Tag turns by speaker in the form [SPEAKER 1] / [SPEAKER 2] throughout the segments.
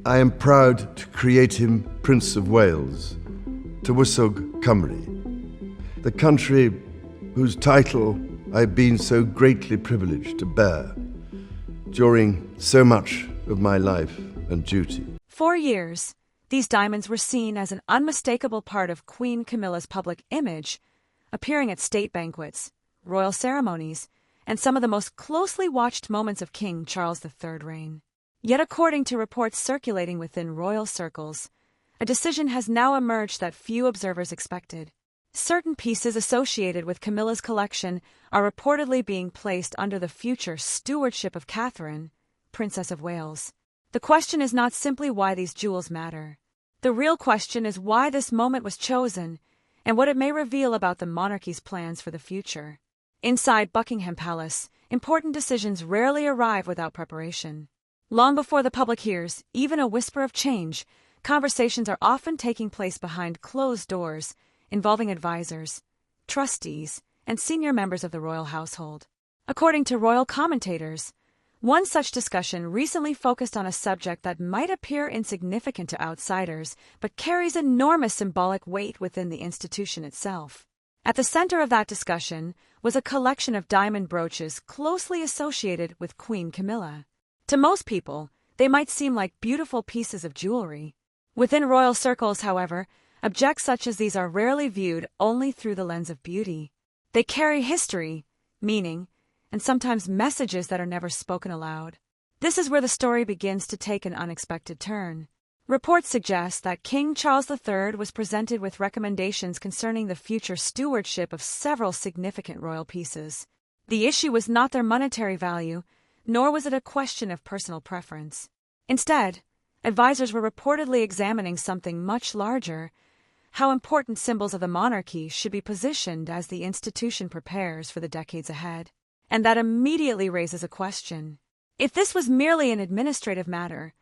[SPEAKER 1] I am proud to create him Prince of Wales, Tywysog Cymru, the country whose title I've been so greatly privileged to bear during so much of my life and duty.
[SPEAKER 2] For years, these diamonds were seen as an unmistakable part of Queen Camilla's public image, appearing at state banquets, royal ceremonies, and some of the most closely watched moments of King Charles III's reign. Yet according to reports circulating within royal circles, a decision has now emerged that few observers expected. Certain pieces associated with Camilla's collection are reportedly being placed under the future stewardship of Catherine, Princess of Wales. The question is not simply why these jewels matter. The real question is why this moment was chosen and what it may reveal about the monarchy's plans for the future. Inside Buckingham Palace, important decisions rarely arrive without preparation. Long before the public hears even a whisper of change, conversations are often taking place behind closed doors, involving advisors, trustees, and senior members of the royal household. According to royal commentators, one such discussion recently focused on a subject that might appear insignificant to outsiders, but carries enormous symbolic weight within the institution itself. At the center of that discussion was a collection of diamond brooches closely associated with Queen Camilla. To most people, they might seem like beautiful pieces of jewelry. Within royal circles, however, objects such as these are rarely viewed only through the lens of beauty. They carry history, meaning, and sometimes messages that are never spoken aloud. This is where the story begins to take an unexpected turn. Reports suggest that King Charles III was presented with recommendations concerning the future stewardship of several significant royal pieces. The issue was not their monetary value, nor was it a question of personal preference. Instead, advisors were reportedly examining something much larger: how important symbols of the monarchy should be positioned as the institution prepares for the decades ahead. And that immediately raises a question. If this was merely an administrative matter,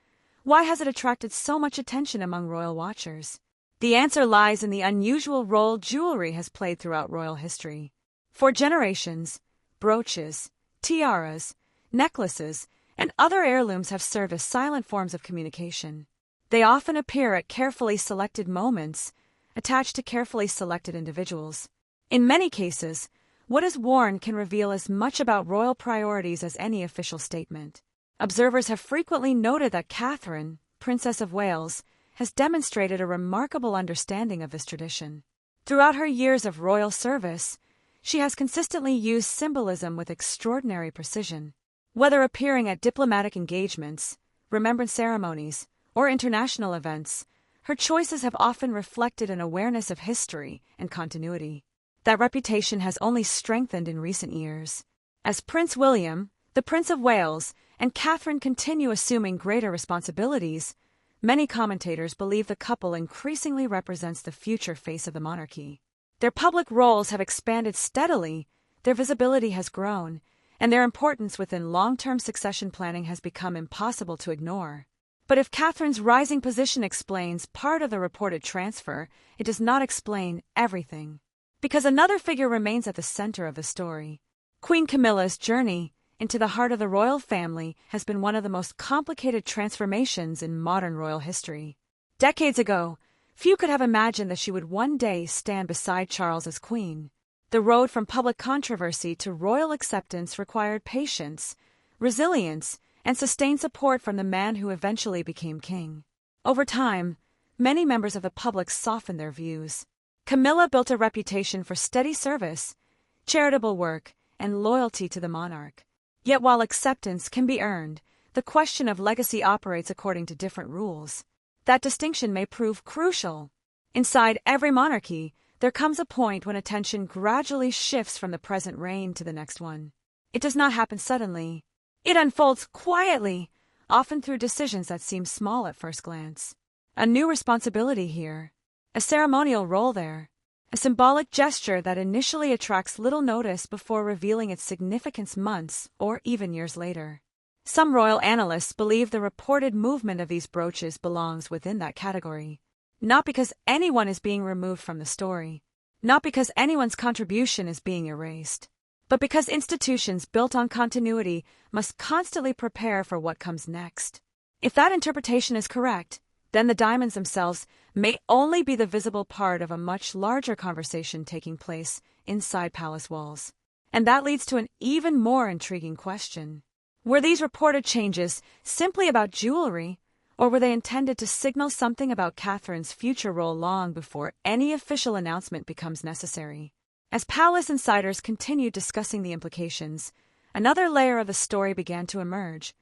[SPEAKER 2] why has it attracted so much attention among royal watchers? The answer lies in the unusual role jewelry has played throughout royal history. For generations, brooches, tiaras, necklaces, and other heirlooms have served as silent forms of communication. They often appear at carefully selected moments, attached to carefully selected individuals. In many cases, what is worn can reveal as much about royal priorities as any official statement. Observers have frequently noted that Catherine, Princess of Wales, has demonstrated a remarkable understanding of this tradition. Throughout her years of royal service, she has consistently used symbolism with extraordinary precision. Whether appearing at diplomatic engagements, remembrance ceremonies, or international events, her choices have often reflected an awareness of history and continuity. That reputation has only strengthened in recent years. As Prince William, the Prince of Wales, and Catherine continue assuming greater responsibilities, many commentators believe the couple increasingly represents the future face of the monarchy. Their public roles have expanded steadily, their visibility has grown, and their importance within long-term succession planning has become impossible to ignore. But if Catherine's rising position explains part of the reported transfer, it does not explain everything. Because another figure remains at the center of the story. Queen Camilla's journey into the heart of the royal family has been one of the most complicated transformations in modern royal history. Decades ago, few could have imagined that she would one day stand beside Charles as queen. The road from public controversy to royal acceptance required patience, resilience, and sustained support from the man who eventually became king. Over time, many members of the public softened their views. Camilla built a reputation for steady service, charitable work, and loyalty to the monarch. Yet while acceptance can be earned, the question of legacy operates according to different rules. That distinction may prove crucial. Inside every monarchy, there comes a point when attention gradually shifts from the present reign to the next one. It does not happen suddenly. It unfolds quietly, often through decisions that seem small at first glance. A new responsibility here. A ceremonial role there, a symbolic gesture that initially attracts little notice before revealing its significance months or even years later. Some royal analysts believe the reported movement of these brooches belongs within that category. Not because anyone is being removed from the story, not because anyone's contribution is being erased, but because institutions built on continuity must constantly prepare for what comes next. If that interpretation is correct, then the diamonds themselves may only be the visible part of a much larger conversation taking place inside palace walls. And that leads to an even more intriguing question. Were these reported changes simply about jewelry, or were they intended to signal something about Catherine's future role long before any official announcement becomes necessary? As palace insiders continued discussing the implications, another layer of the story began to emerge,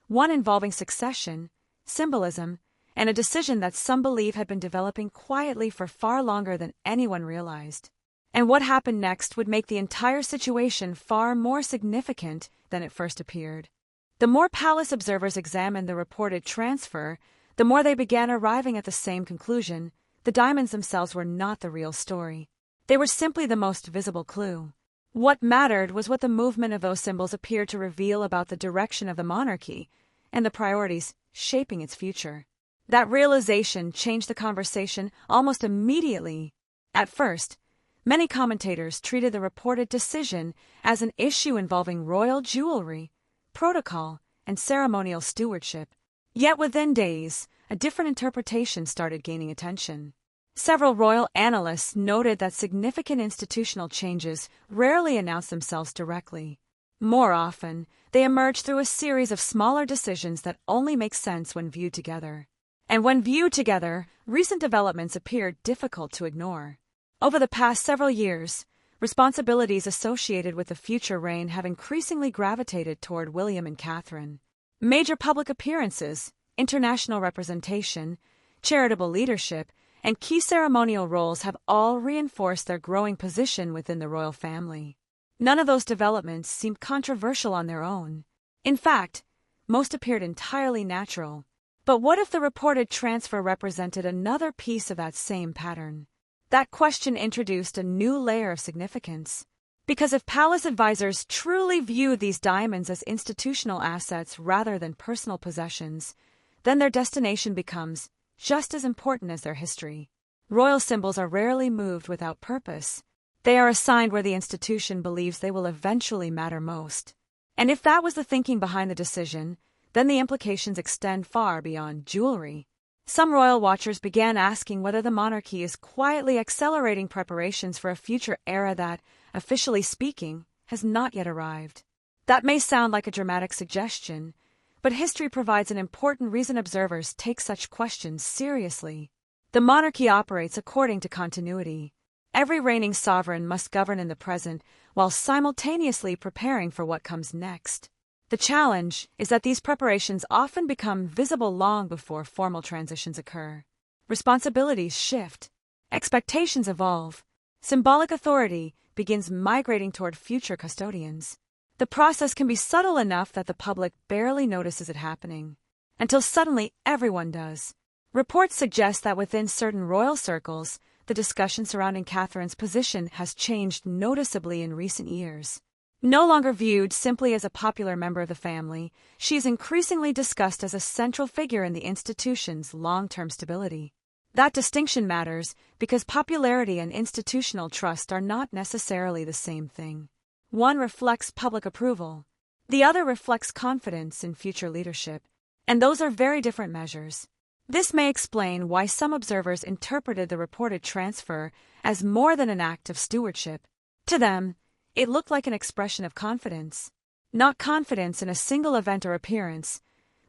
[SPEAKER 2] one involving succession, symbolism, and a decision that some believe had been developing quietly for far longer than anyone realized. And what happened next would make the entire situation far more significant than it first appeared. The more palace observers examined the reported transfer, the more they began arriving at the same conclusion: the diamonds themselves were not the real story. They were simply the most visible clue. What mattered was what the movement of those symbols appeared to reveal about the direction of the monarchy and the priorities shaping its future. That realization changed the conversation almost immediately. At first, many commentators treated the reported decision as an issue involving royal jewelry, protocol, and ceremonial stewardship. Yet within days, a different interpretation started gaining attention. Several royal analysts noted that significant institutional changes rarely announced themselves directly. More often, they emerged through a series of smaller decisions that only make sense when viewed together. And when viewed together, recent developments appeared difficult to ignore. Over the past several years, responsibilities associated with the future reign have increasingly gravitated toward William and Catherine. Major public appearances, international representation, charitable leadership, and key ceremonial roles have all reinforced their growing position within the royal family. None of those developments seemed controversial on their own. In fact, most appeared entirely natural. But what if the reported transfer represented another piece of that same pattern? That question introduced a new layer of significance. Because if palace advisors truly viewed these diamonds as institutional assets rather than personal possessions, then their destination becomes just as important as their history. Royal symbols are rarely moved without purpose. They are assigned where the institution believes they will eventually matter most. And if that was the thinking behind the decision, then the implications extend far beyond jewelry. Some royal watchers began asking whether the monarchy is quietly accelerating preparations for a future era that, officially speaking, has not yet arrived. That may sound like a dramatic suggestion, but history provides an important reason observers take such questions seriously. The monarchy operates according to continuity. Every reigning sovereign must govern in the present while simultaneously preparing for what comes next. The challenge is that these preparations often become visible long before formal transitions occur. Responsibilities shift, expectations evolve, symbolic authority begins migrating toward future custodians. The process can be subtle enough that the public barely notices it happening, until suddenly everyone does. Reports suggest that within certain royal circles, the discussion surrounding Catherine's position has changed noticeably in recent years. No longer viewed simply as a popular member of the family, she is increasingly discussed as a central figure in the institution's long-term stability. That distinction matters because popularity and institutional trust are not necessarily the same thing. One reflects public approval. The other reflects confidence in future leadership. And those are very different measures. This may explain why some observers interpreted the reported transfer as more than an act of stewardship. To them, it looked like an expression of confidence. Not confidence in a single event or appearance,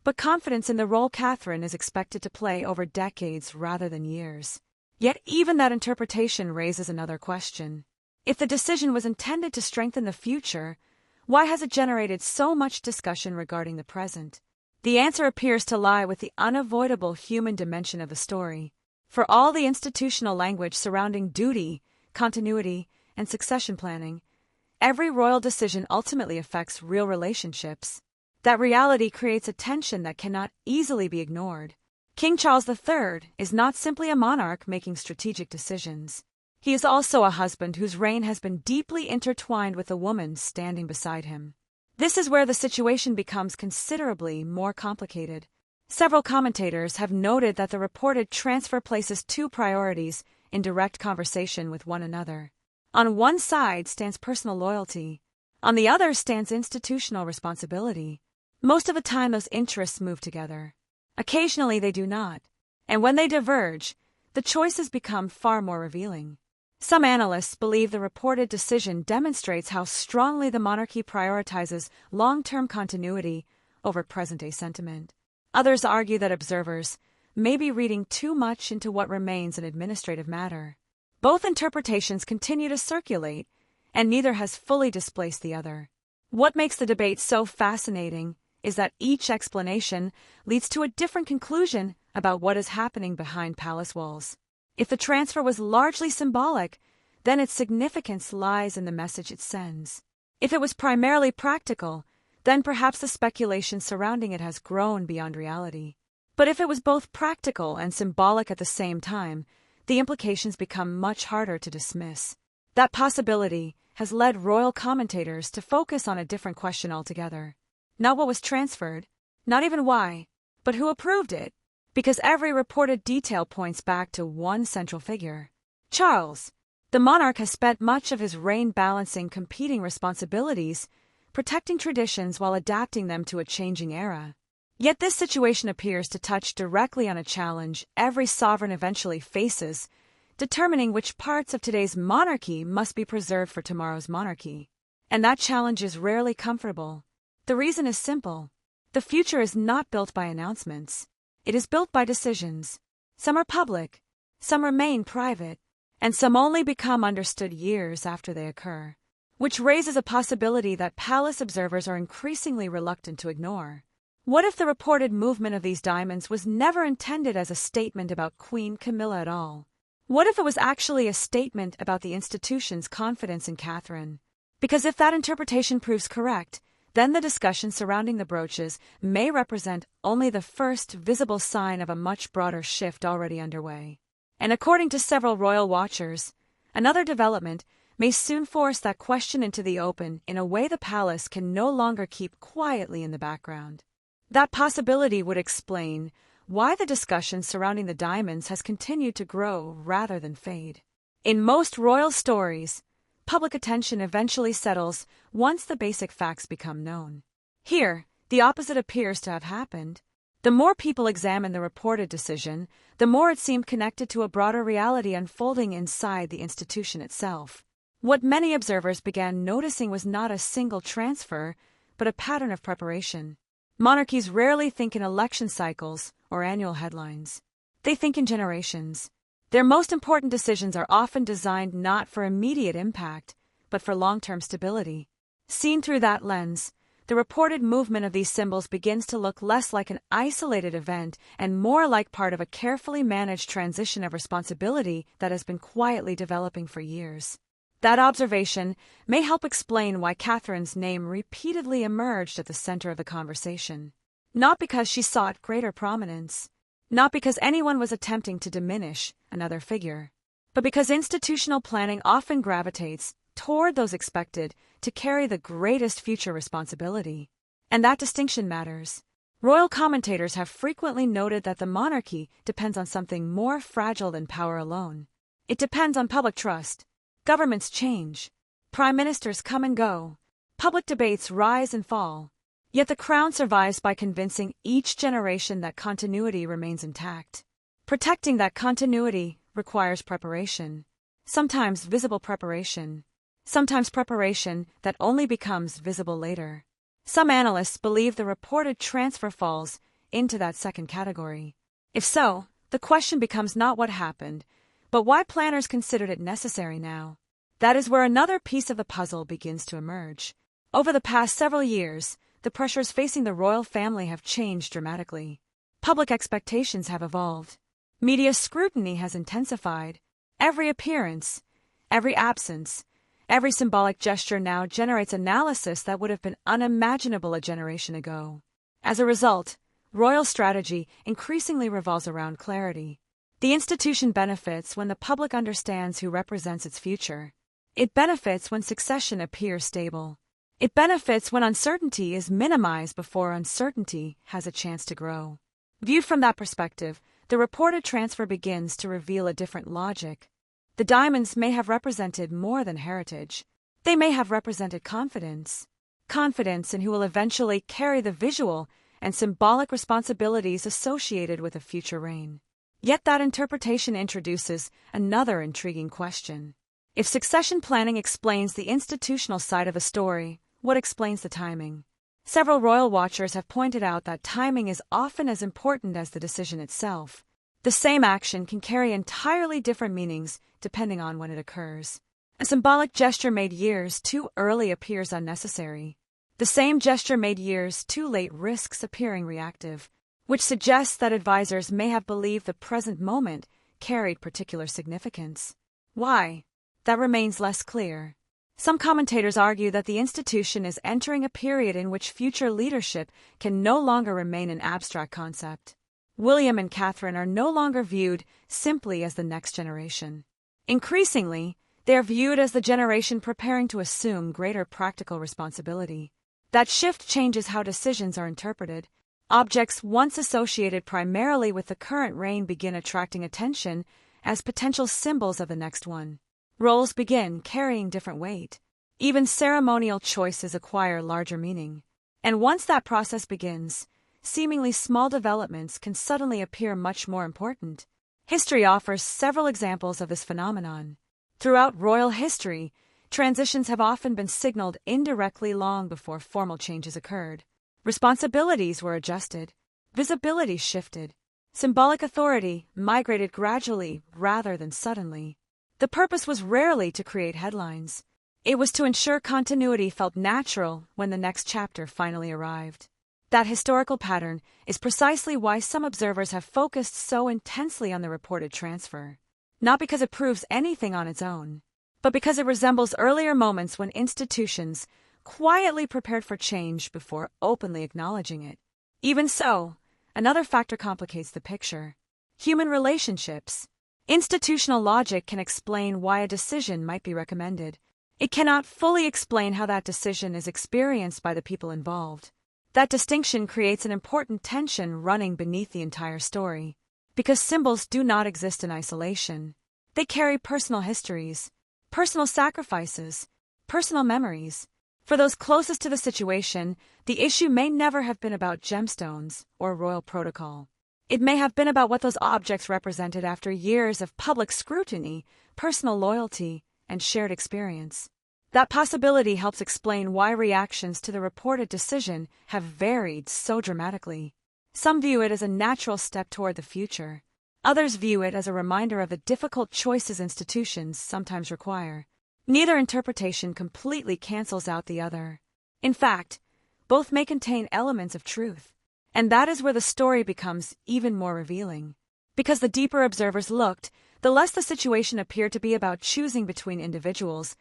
[SPEAKER 2] but confidence in the role Catherine is expected to play over decades rather than years. Yet even that interpretation raises another question. If the decision was intended to strengthen the future, why has it generated so much discussion regarding the present? The answer appears to lie with the unavoidable human dimension of the story. For all the institutional language surrounding duty, continuity, and succession planning, every royal decision ultimately affects real relationships. That reality creates a tension that cannot easily be ignored. King Charles III is not simply a monarch making strategic decisions. He is also a husband whose reign has been deeply intertwined with a woman standing beside him. This is where the situation becomes considerably more complicated. Several commentators have noted that the reported transfer places two priorities in direct conversation with one another. On one side stands personal loyalty. On the other stands institutional responsibility. Most of the time those interests move together. Occasionally they do not. And when they diverge, the choices become far more revealing. Some analysts believe the reported decision demonstrates how strongly the monarchy prioritizes long-term continuity over present-day sentiment. Others argue that observers may be reading too much into what remains an administrative matter. Both interpretations continue to circulate, and neither has fully displaced the other. What makes the debate so fascinating is that each explanation leads to a different conclusion about what is happening behind palace walls. If the transfer was largely symbolic, then its significance lies in the message it sends. If it was primarily practical, then perhaps the speculation surrounding it has grown beyond reality. But if it was both practical and symbolic at the same time, the implications become much harder to dismiss. That possibility has led royal commentators to focus on a different question altogether. Not what was transferred, not even why, but who approved it, because every reported detail points back to one central figure. Charles. The monarch has spent much of his reign balancing competing responsibilities, protecting traditions while adapting them to a changing era. Yet this situation appears to touch directly on a challenge every sovereign eventually faces, determining which parts of today's monarchy must be preserved for tomorrow's monarchy. And that challenge is rarely comfortable. The reason is simple. The future is not built by announcements. It is built by decisions. Some are public, some remain private, and some only become understood years after they occur. Which raises a possibility that palace observers are increasingly reluctant to ignore. What if the reported movement of these diamonds was never intended as a statement about Queen Camilla at all? What if it was actually a statement about the institution's confidence in Catherine? Because if that interpretation proves correct, then the discussion surrounding the brooches may represent only the first visible sign of a much broader shift already underway. And according to several royal watchers, another development may soon force that question into the open in a way the palace can no longer keep quietly in the background. That possibility would explain why the discussion surrounding the diamonds has continued to grow rather than fade. In most royal stories, public attention eventually settles once the basic facts become known. Here, the opposite appears to have happened. The more people examine the reported decision, the more it seemed connected to a broader reality unfolding inside the institution itself. What many observers began noticing was not a single transfer, but a pattern of preparation. Monarchies rarely think in election cycles or annual headlines. They think in generations. Their most important decisions are often designed not for immediate impact, but for long-term stability. Seen through that lens, the reported movement of these symbols begins to look less like an isolated event and more like part of a carefully managed transition of responsibility that has been quietly developing for years. That observation may help explain why Catherine's name repeatedly emerged at the center of the conversation. Not because she sought greater prominence, not because anyone was attempting to diminish another figure, but because institutional planning often gravitates toward those expected to carry the greatest future responsibility. And that distinction matters. Royal commentators have frequently noted that the monarchy depends on something more fragile than power alone. It depends on public trust. Governments change. Prime ministers come and go. Public debates rise and fall. Yet the crown survives by convincing each generation that continuity remains intact. Protecting that continuity requires preparation. Sometimes visible preparation. Sometimes preparation that only becomes visible later. Some analysts believe the reported transfer falls into that second category. If so, the question becomes not what happened, but why planners considered it necessary now. That is where another piece of the puzzle begins to emerge. Over the past several years, the pressures facing the royal family have changed dramatically. Public expectations have evolved. Media scrutiny has intensified. Every appearance, every absence, every symbolic gesture now generates analysis that would have been unimaginable a generation ago. As a result, royal strategy increasingly revolves around clarity. The institution benefits when the public understands who represents its future. It benefits when succession appears stable. It benefits when uncertainty is minimized before uncertainty has a chance to grow. Viewed from that perspective, the reported transfer begins to reveal a different logic. The diamonds may have represented more than heritage. They may have represented confidence. Confidence in who will eventually carry the visual and symbolic responsibilities associated with a future reign. Yet that interpretation introduces another intriguing question. If succession planning explains the institutional side of a story, what explains the timing? Several royal watchers have pointed out that timing is often as important as the decision itself. The same action can carry entirely different meanings depending on when it occurs. A symbolic gesture made years too early appears unnecessary. The same gesture made years too late risks appearing reactive, which suggests that advisors may have believed the present moment carried particular significance. Why? That remains less clear. Some commentators argue that the institution is entering a period in which future leadership can no longer remain an abstract concept. William and Catherine are no longer viewed simply as the next generation. Increasingly, they are viewed as the generation preparing to assume greater practical responsibility. That shift changes how decisions are interpreted. Objects once associated primarily with the current reign begin attracting attention as potential symbols of the next one. Roles begin carrying different weight. Even ceremonial choices acquire larger meaning. And once that process begins, seemingly small developments can suddenly appear much more important. History offers several examples of this phenomenon. Throughout royal history, transitions have often been signaled indirectly long before formal changes occurred. Responsibilities were adjusted, visibility shifted, symbolic authority migrated gradually rather than suddenly. The purpose was rarely to create headlines. It was to ensure continuity felt natural when the next chapter finally arrived. That historical pattern is precisely why some observers have focused so intensely on the reported transfer. Not because it proves anything on its own, but because it resembles earlier moments when institutions quietly prepared for change before openly acknowledging it. Even so, another factor complicates the picture: human relationships. Institutional logic can explain why a decision might be recommended. It cannot fully explain how that decision is experienced by the people involved. That distinction creates an important tension running beneath the entire story. Because symbols do not exist in isolation. They carry personal histories, personal sacrifices, personal memories. For those closest to the situation, the issue may never have been about gemstones or royal protocol. It may have been about what those objects represented after years of public scrutiny, personal loyalty, and shared experience. That possibility helps explain why reactions to the reported decision have varied so dramatically. Some view it as a natural step toward the future. Others view it as a reminder of the difficult choices institutions sometimes require. Neither interpretation completely cancels out the other. In fact, both may contain elements of truth. And that is where the story becomes even more revealing. Because the deeper observers looked, the less the situation appeared to be about choosing between individuals,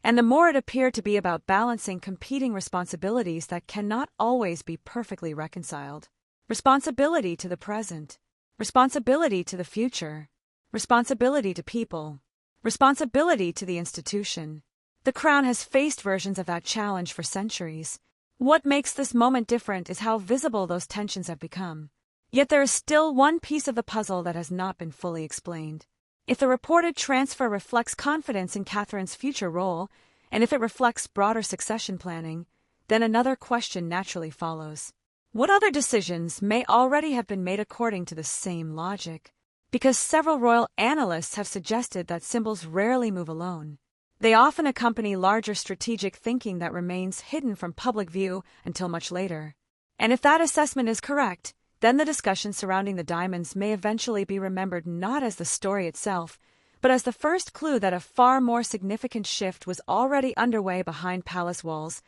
[SPEAKER 2] and the more it appeared to be about balancing competing responsibilities that cannot always be perfectly reconciled. Responsibility to the present, responsibility to the future, responsibility to people, responsibility to the institution. The Crown has faced versions of that challenge for centuries. What makes this moment different is how visible those tensions have become. Yet there is still one piece of the puzzle that has not been fully explained. If the reported transfer reflects confidence in Catherine's future role, and if it reflects broader succession planning, then another question naturally follows. What other decisions may already have been made according to the same logic? Because several royal analysts have suggested that symbols rarely move alone. They often accompany larger strategic thinking that remains hidden from public view until much later. And if that assessment is correct, then the discussion surrounding the diamonds may eventually be remembered not as the story itself, but as the first clue that a far more significant shift was already underway behind palace walls,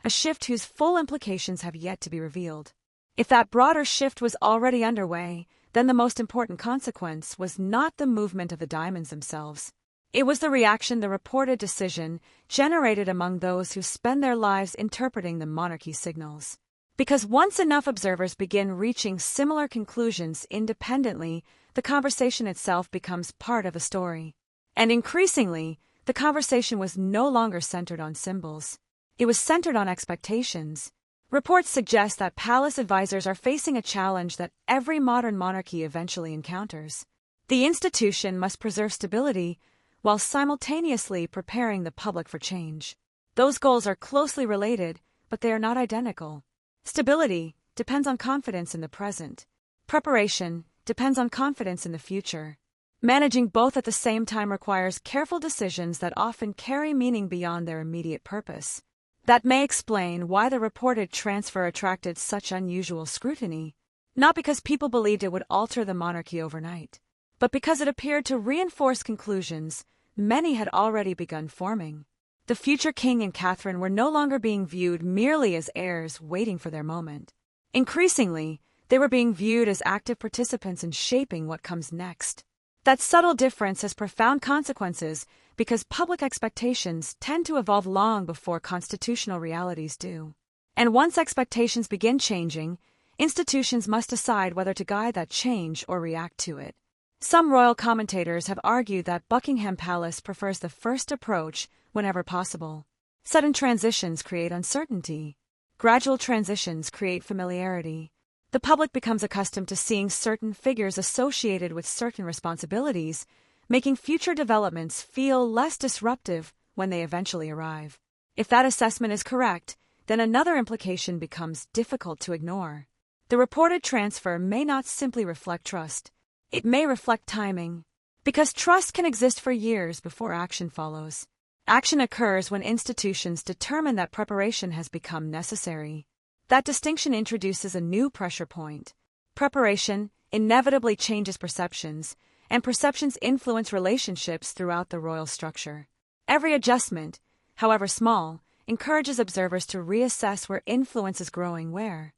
[SPEAKER 2] a shift whose full implications have yet to be revealed. If that broader shift was already underway, then the most important consequence was not the movement of the diamonds themselves. It was the reaction the reported decision generated among those who spend their lives interpreting the monarchy signals. Because once enough observers begin reaching similar conclusions independently, the conversation itself becomes part of the story. And increasingly, the conversation was no longer centered on symbols. It was centered on expectations. Reports suggest that palace advisors are facing a challenge that every modern monarchy eventually encounters. The institution must preserve stability while simultaneously preparing the public for change. Those goals are closely related, but they are not identical. Stability, depends on confidence in the present. Preparation depends on confidence in the future. Managing both at the same time requires careful decisions that often carry meaning beyond their immediate purpose. That may explain why the reported transfer attracted such unusual scrutiny, not because people believed it would alter the monarchy overnight, but because it appeared to reinforce conclusions many had already begun forming. The future king and Catherine were no longer being viewed merely as heirs waiting for their moment. Increasingly, they were being viewed as active participants in shaping what comes next. That subtle difference has profound consequences because public expectations tend to evolve long before constitutional realities do. And once expectations begin changing, institutions must decide whether to guide that change or react to it. Some royal commentators have argued that Buckingham Palace prefers the first approach whenever possible. Sudden transitions create uncertainty. Gradual transitions create familiarity. The public becomes accustomed to seeing certain figures associated with certain responsibilities, making future developments feel less disruptive when they eventually arrive. If that assessment is correct, then another implication becomes difficult to ignore. The reported transfer may not simply reflect trust. It may reflect timing. Because trust can exist for years before action follows. Action occurs when institutions determine that preparation has become necessary. That distinction introduces a new pressure point. Preparation inevitably changes perceptions, and perceptions influence relationships throughout the royal structure. Every adjustment, however small, encourages observers to reassess where influence is growing where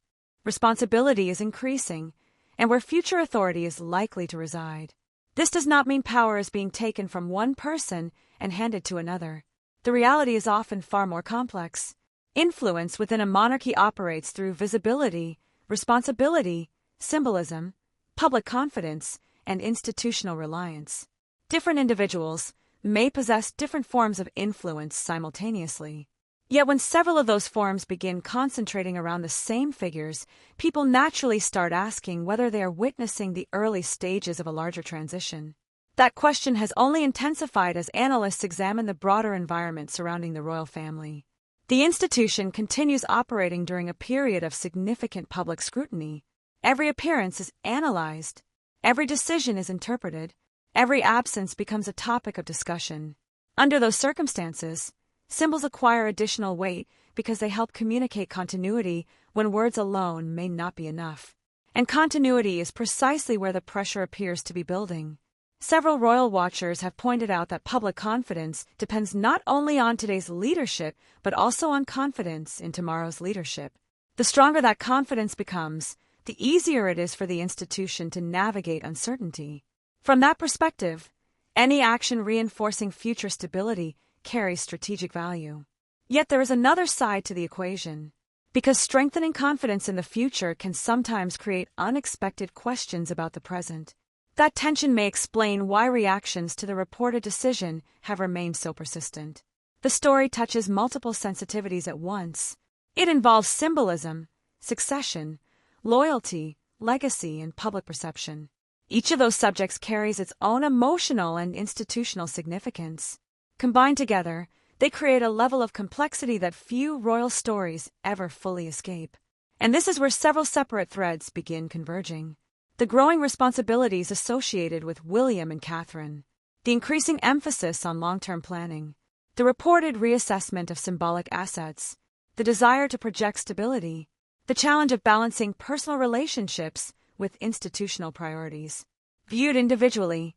[SPEAKER 2] responsibility is increasing, and where future authority is likely to reside. This does not mean power is being taken from one person and handed to another. The reality is often far more complex. Influence within a monarchy operates through visibility, responsibility, symbolism, public confidence, and institutional reliance. Different individuals may possess different forms of influence simultaneously. Yet when several of those forms begin concentrating around the same figures, people naturally start asking whether they are witnessing the early stages of a larger transition. That question has only intensified as analysts examine the broader environment surrounding the royal family. The institution continues operating during a period of significant public scrutiny. Every appearance is analyzed. Every decision is interpreted. Every absence becomes a topic of discussion. Under those circumstances, symbols acquire additional weight because they help communicate continuity when words alone may not be enough. And continuity is precisely where the pressure appears to be building. Several royal watchers have pointed out that public confidence depends not only on today's leadership, but also on confidence in tomorrow's leadership. The stronger that confidence becomes, the easier it is for the institution to navigate uncertainty. From that perspective, any action reinforcing future stability carries strategic value. Yet there is another side to the equation. Because strengthening confidence in the future can sometimes create unexpected questions about the present. That tension may explain why reactions to the reported decision have remained so persistent. The story touches multiple sensitivities at once. It involves symbolism, succession, loyalty, legacy, and public perception. Each of those subjects carries its own emotional and institutional significance. Combined together, they create a level of complexity that few royal stories ever fully escape. And this is where several separate threads begin converging. The growing responsibilities associated with William and Catherine, the increasing emphasis on long-term planning, the reported reassessment of symbolic assets, the desire to project stability, the challenge of balancing personal relationships with institutional priorities. Viewed individually,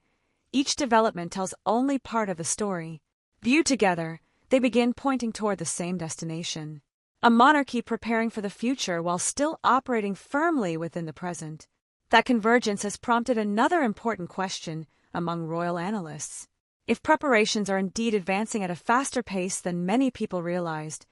[SPEAKER 2] each development tells only part of the story. Viewed together, they begin pointing toward the same destination. A monarchy preparing for the future while still operating firmly within the present. That convergence has prompted another important question among royal analysts. If preparations are indeed advancing at a faster pace than many people realized,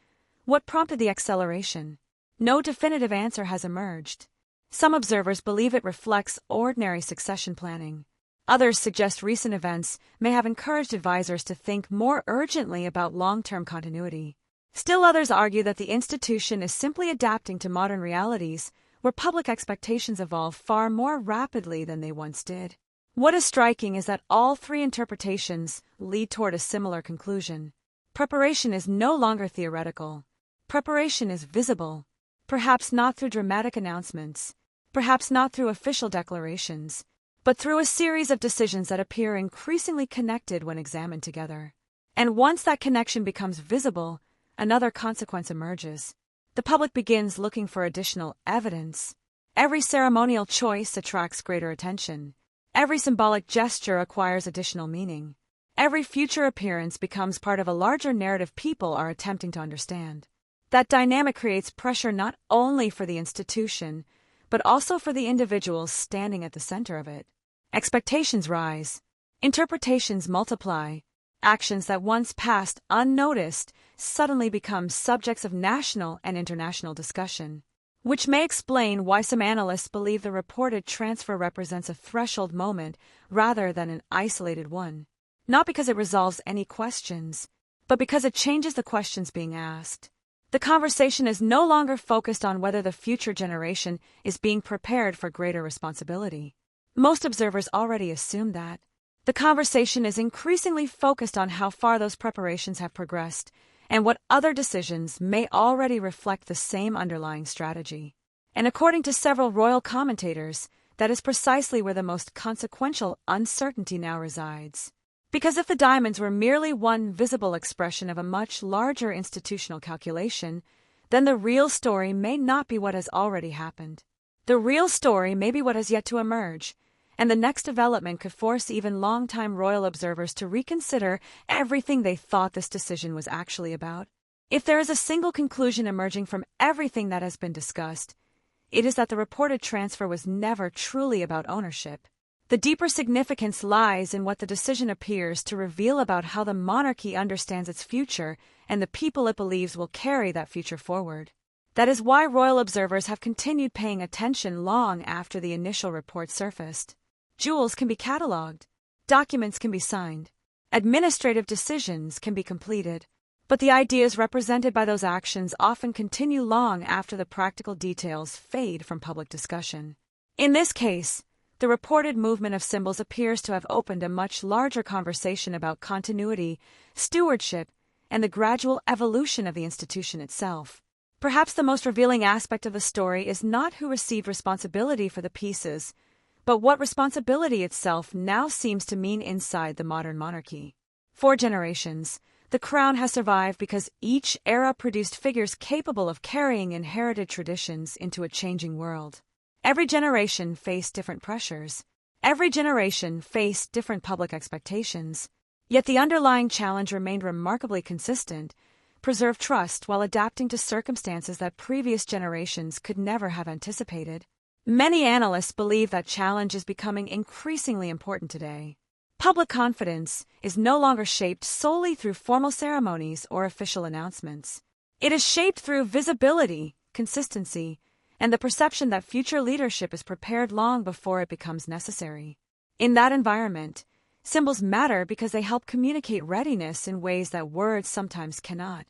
[SPEAKER 2] what prompted the acceleration? No definitive answer has emerged. Some observers believe it reflects ordinary succession planning. Others suggest recent events may have encouraged advisors to think more urgently about long-term continuity. Still others argue that the institution is simply adapting to modern realities, where public expectations evolve far more rapidly than they once did. What is striking is that all three interpretations lead toward a similar conclusion. Preparation is no longer theoretical. Preparation is visible. perhaps not through dramatic announcements, perhaps not through official declarations, but through a series of decisions that appear increasingly connected when examined together. And once that connection becomes visible, another consequence emerges. The public begins looking for additional evidence. Every ceremonial choice attracts greater attention. Every symbolic gesture acquires additional meaning. Every future appearance becomes part of a larger narrative people are attempting to understand. That dynamic creates pressure not only for the institution, but also for the individuals standing at the center of it. Expectations rise. Interpretations multiply. Actions that once passed unnoticed suddenly become subjects of national and international discussion, which may explain why some analysts believe the reported transfer represents a threshold moment rather than an isolated one. Not because it resolves any questions, but because it changes the questions being asked. The conversation is no longer focused on whether the future generation is being prepared for greater responsibility. Most observers already assume that. The conversation is increasingly focused on how far those preparations have progressed and what other decisions may already reflect the same underlying strategy. And according to several royal commentators, that is precisely where the most consequential uncertainty now resides. Because if the diamonds were merely one visible expression of a much larger institutional calculation, then the real story may not be what has already happened. The real story may be what has yet to emerge, and the next development could force even long-time royal observers to reconsider everything they thought this decision was actually about. If there is a single conclusion emerging from everything that has been discussed, it is that the reported transfer was never truly about ownership. The deeper significance lies in what the decision appears to reveal about how the monarchy understands its future and the people it believes will carry that future forward. That is why royal observers have continued paying attention long after the initial report surfaced. Jewels can be catalogued, documents can be signed, administrative decisions can be completed, but the ideas represented by those actions often continue long after the practical details fade from public discussion. In this case, the reported movement of symbols appears to have opened a much larger conversation about continuity, stewardship, and the gradual evolution of the institution itself. Perhaps the most revealing aspect of the story is not who received responsibility for the pieces, but what responsibility itself now seems to mean inside the modern monarchy. For generations, the crown has survived because each era produced figures capable of carrying inherited traditions into a changing world. Every generation faced different pressures. Every generation faced different public expectations. Yet the underlying challenge remained remarkably consistent: preserve trust while adapting to circumstances that previous generations could never have anticipated. Many analysts believe that challenge is becoming increasingly important today. Public confidence is no longer shaped solely through formal ceremonies or official announcements. It is shaped through visibility, consistency, and the perception that future leadership is prepared long before it becomes necessary. In that environment, symbols matter because they help communicate readiness in ways that words sometimes cannot.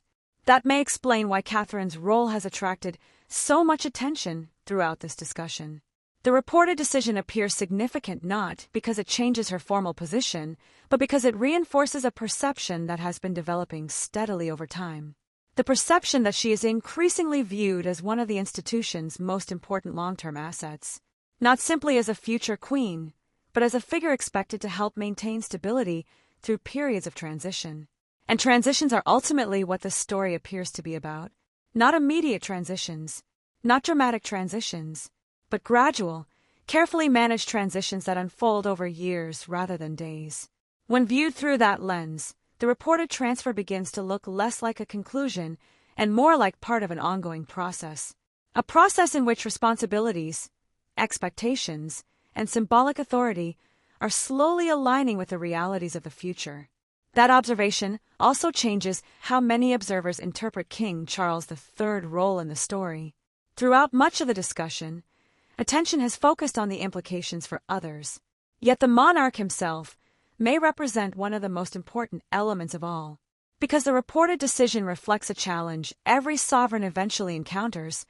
[SPEAKER 2] That may explain why Catherine's role has attracted so much attention throughout this discussion. The reported decision appears significant not because it changes her formal position, but because it reinforces a perception that has been developing steadily over time. The perception that she is increasingly viewed as one of the institution's most important long-term assets, not simply as a future queen, but as a figure expected to help maintain stability through periods of transition. And transitions are ultimately what this story appears to be about. Not immediate transitions, not dramatic transitions, but gradual, carefully managed transitions that unfold over years rather than days. When viewed through that lens, the reported transfer begins to look less like a conclusion and more like part of an ongoing process. A process in which responsibilities, expectations, and symbolic authority are slowly aligning with the realities of the future. That observation also changes how many observers interpret King Charles III's role in the story. Throughout much of the discussion, attention has focused on the implications for others. Yet the monarch himself may represent one of the most important elements of all. Because the reported decision reflects a challenge every sovereign eventually encounters,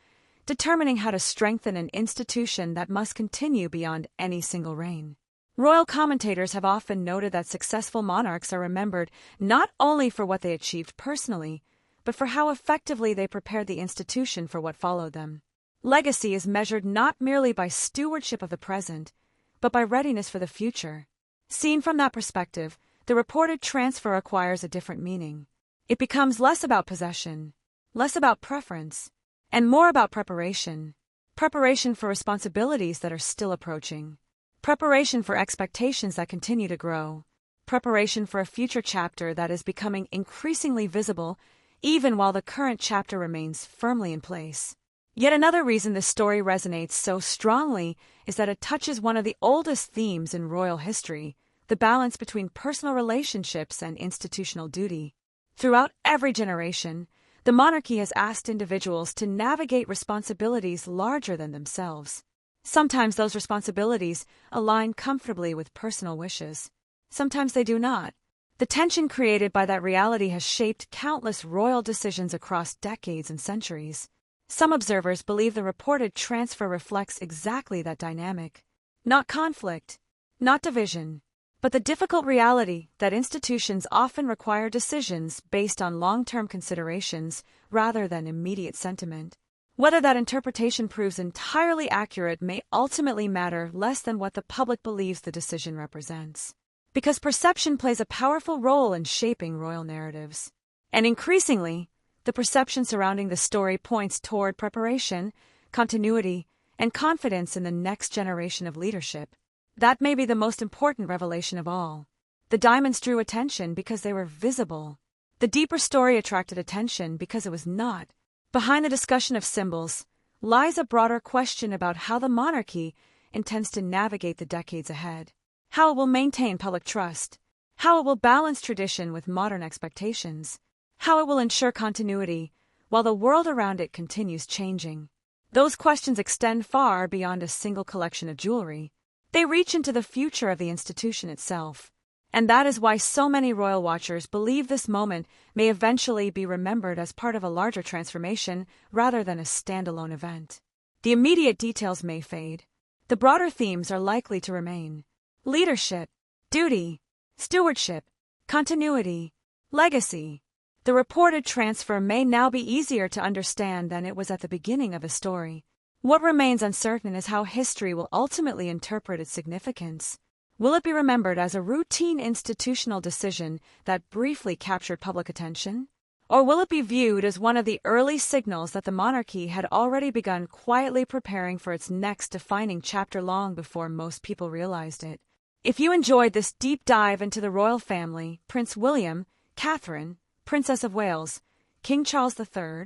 [SPEAKER 2] determining how to strengthen an institution that must continue beyond any single reign. Royal commentators have often noted that successful monarchs are remembered not only for what they achieved personally, but for how effectively they prepared the institution for what followed them. Legacy is measured not merely by stewardship of the present, but by readiness for the future. Seen from that perspective, the reported transfer acquires a different meaning. It becomes less about possession, less about preference, and more about preparation. Preparation for responsibilities that are still approaching. Preparation for expectations that continue to grow. Preparation for a future chapter that is becoming increasingly visible, even while the current chapter remains firmly in place. Yet another reason this story resonates so strongly is that it touches one of the oldest themes in royal history, the balance between personal relationships and institutional duty. Throughout every generation, the monarchy has asked individuals to navigate responsibilities larger than themselves. Sometimes those responsibilities align comfortably with personal wishes. Sometimes they do not. The tension created by that reality has shaped countless royal decisions across decades and centuries. Some observers believe the reported transfer reflects exactly that dynamic. Not conflict, not division, but the difficult reality that institutions often require decisions based on long-term considerations rather than immediate sentiment. Whether that interpretation proves entirely accurate may ultimately matter less than what the public believes the decision represents. Because perception plays a powerful role in shaping royal narratives. And increasingly, the perception surrounding the story points toward preparation, continuity, and confidence in the next generation of leadership. That may be the most important revelation of all. The diamonds drew attention because they were visible. The deeper story attracted attention because it was not. Behind the discussion of symbols lies a broader question about how the monarchy intends to navigate the decades ahead, how it will maintain public trust, how it will balance tradition with modern expectations, how it will ensure continuity while the world around it continues changing. Those questions extend far beyond a single collection of jewelry. They reach into the future of the institution itself. And that is why so many royal watchers believe this moment may eventually be remembered as part of a larger transformation rather than a standalone event. The immediate details may fade. The broader themes are likely to remain. Leadership, duty, stewardship, continuity, legacy. The reported transfer may now be easier to understand than it was at the beginning of the story. What remains uncertain is how history will ultimately interpret its significance. Will it be remembered as a routine institutional decision that briefly captured public attention? Or will it be viewed as one of the early signals that the monarchy had already begun quietly preparing for its next defining chapter long before most people realized it? If you enjoyed this deep dive into the royal family, Prince William, Catherine, Princess of Wales, King Charles III,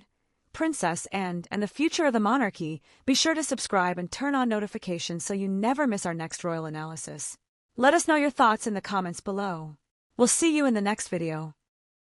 [SPEAKER 2] Princess Anne, and the future of the monarchy, be sure to subscribe and turn on notifications so you never miss our next royal analysis. Let us know your thoughts in the comments below. We'll see you in the next video.